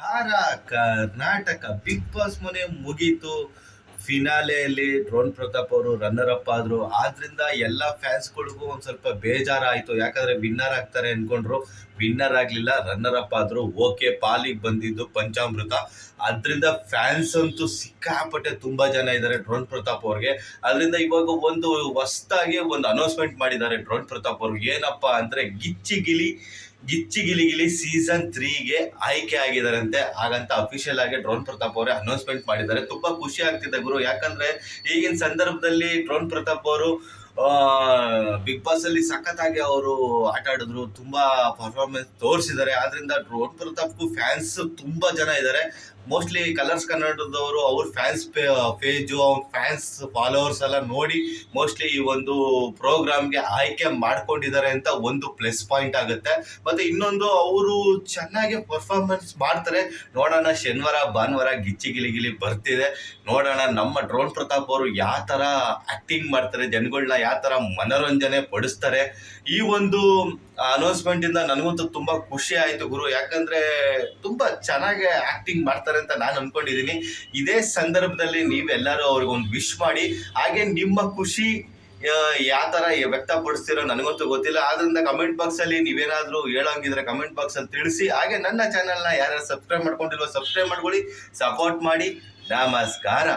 ನಮಸ್ಕಾರ. Karnataka big boss ಮನೆ ಮುಗೀತು. ಫಿನಾಲೆಯಲ್ಲಿ ಡ್ರೋನ್ ಪ್ರತಾಪ್ ಅವರು ರನ್ನರ್ ಅಪ್ ಆದ್ರು. ಆದ್ರಿಂದ ಎಲ್ಲ ಫ್ಯಾನ್ಸ್ಗಳಿಗೂ ಒಂದ್ ಸ್ವಲ್ಪ ಬೇಜಾರಾಯ್ತು. ಯಾಕಂದ್ರೆ ವಿನ್ನರ್ ಆಗ್ತಾರೆ ಅನ್ಕೊಂಡ್ರು, ವಿನ್ನರ್ ಆಗ್ಲಿಲ್ಲ, ರನ್ನರ್ ಅಪ್ ಆದ್ರು. ಓಕೆ, ಪಾಲಿಗೆ ಬಂದಿದ್ದು ಪಂಚಾಮೃತ. ಅದ್ರಿಂದ ಫ್ಯಾನ್ಸ್ ಅಂತೂ ಸಿಕ್ಕಾಪಟ್ಟೆ ತುಂಬಾ ಜನ ಇದ್ದಾರೆ ಡ್ರೋನ್ ಪ್ರತಾಪ್ ಅವ್ರಿಗೆ. ಅದರಿಂದ ಇವಾಗ ಒಂದು ಹೊಸದಾಗಿ ಒಂದು ಅನೌನ್ಸ್ಮೆಂಟ್ ಮಾಡಿದ್ದಾರೆ ಡ್ರೋನ್ ಪ್ರತಾಪ್ ಅವ್ರಿಗೆ. ಏನಪ್ಪಾ ಅಂದ್ರೆ ಗಿಚ್ಚಿ ಗಿಲಿ ಸೀಸನ್ 3ಗೆ ಆಯ್ಕೆ ಆಗಿದಾರಂತೆ. ಹಾಗಂತ ಅಫಿಷಿಯಲ್ ಆಗಿ ಡ್ರೋನ್ ಪ್ರತಾಪ್ ಅವರೇ ಅನೌನ್ಸ್ಮೆಂಟ್ ಮಾಡಿದ್ದಾರೆ. ತುಂಬಾ ಖುಷಿ ಆಗ್ತಿದೆ ಗುರು. ಯಾಕಂದ್ರೆ ಈಗಿನ ಸಂದರ್ಭದಲ್ಲಿ ಡ್ರೋನ್ ಪ್ರತಾಪ್ ಅವರು ಬಿಗ್ ಬಾಸ್ ಅಲ್ಲಿ ಸಖತ್ತಾಗಿ ಅವರು ಆಟ ಆಡಿದ್ರು, ತುಂಬಾ ಪರ್ಫಾರ್ಮೆನ್ಸ್ ತೋರಿಸಿದ್ದಾರೆ. ಆದ್ರಿಂದ ಡ್ರೋನ್ ಪ್ರತಾಪ್ಗೂ ಫ್ಯಾನ್ಸ್ ತುಂಬಾ ಜನ ಇದ್ದಾರೆ. ಮೋಸ್ಟ್ಲಿ ಕಲರ್ಸ್ ಕನ್ನಡದವರು ಅವ್ರ ಫ್ಯಾನ್ಸ್ ಪೇಜು, ಅವ್ರ ಫ್ಯಾನ್ಸ್ ಫಾಲೋವರ್ಸ್ ಎಲ್ಲ ನೋಡಿ ಮೋಸ್ಟ್ಲಿ ಈ ಒಂದು ಪ್ರೋಗ್ರಾಮ್ಗೆ ಆಯ್ಕೆ ಮಾಡ್ಕೊಂಡಿದ್ದಾರೆ ಅಂತ ಒಂದು ಪ್ಲಸ್ ಪಾಯಿಂಟ್ ಆಗುತ್ತೆ. ಮತ್ತೆ ಇನ್ನೊಂದು, ಅವರು ಚೆನ್ನಾಗಿ ಪರ್ಫಾರ್ಮೆನ್ಸ್ ಮಾಡ್ತಾರೆ. ನೋಡೋಣ, ಶನಿವಾರ ಭಾನುವಾರ ಗಿಲಿ ಬರ್ತಿದೆ. ನೋಡೋಣ ನಮ್ಮ ಡ್ರೋನ್ ಪ್ರತಾಪ್ ಅವರು ಯಾವ ತರ ಆಕ್ಟಿಂಗ್ ಮಾಡ್ತಾರೆ, ಜನಗಳನ್ನ ಯಾವ ತರ ಮನೋರಂಜನೆ ಪಡಿಸ್ತಾರೆ. ಈ ಒಂದು ಅನೌನ್ಸ್ಮೆಂಟ್ ಇಂದ ನನಗಂತೂ ತುಂಬಾ ಖುಷಿ ಆಯ್ತು ಗುರು. ಯಾಕಂದ್ರೆ ತುಂಬಾ ಚೆನ್ನಾಗಿ ಆಕ್ಟಿಂಗ್ ಮಾಡ್ತಾರೆ ಅಂತ ನಾನು ಅನ್ಕೊಂಡಿದೀನಿ. ಇದೇ ಸಂದರ್ಭದಲ್ಲಿ ನೀವೆಲ್ಲರೂ ಅವ್ರಿಗೊಂದು ವಿಶ್ ಮಾಡಿ. ಹಾಗೆ ನಿಮ್ಮ ಖುಷಿ ಯಾವ ತರ ವ್ಯಕ್ತಪಡಿಸ್ತಿರೋ ನನಗಂತೂ ಗೊತ್ತಿಲ್ಲ. ಆದ್ರಿಂದ ಕಮೆಂಟ್ ಬಾಕ್ಸ್ ಅಲ್ಲಿ ನೀವೇನಾದ್ರೂ ಹೇಳಂಗಿದ್ರೆ ಕಮೆಂಟ್ ಬಾಕ್ಸ್ ಅಲ್ಲಿ ತಿಳಿಸಿ. ಹಾಗೆ ನನ್ನ ಚಾನೆಲ್ನ ಯಾರ್ಯಾರು ಸಬ್ಸ್ಕ್ರೈಬ್ ಮಾಡ್ಕೊಂಡಿಲ್ವೋ ಸಬ್ಸ್ಕ್ರೈಬ್ ಮಾಡ್ಕೊಳ್ಳಿ, ಸಪೋರ್ಟ್ ಮಾಡಿ. ನಮಸ್ಕಾರ.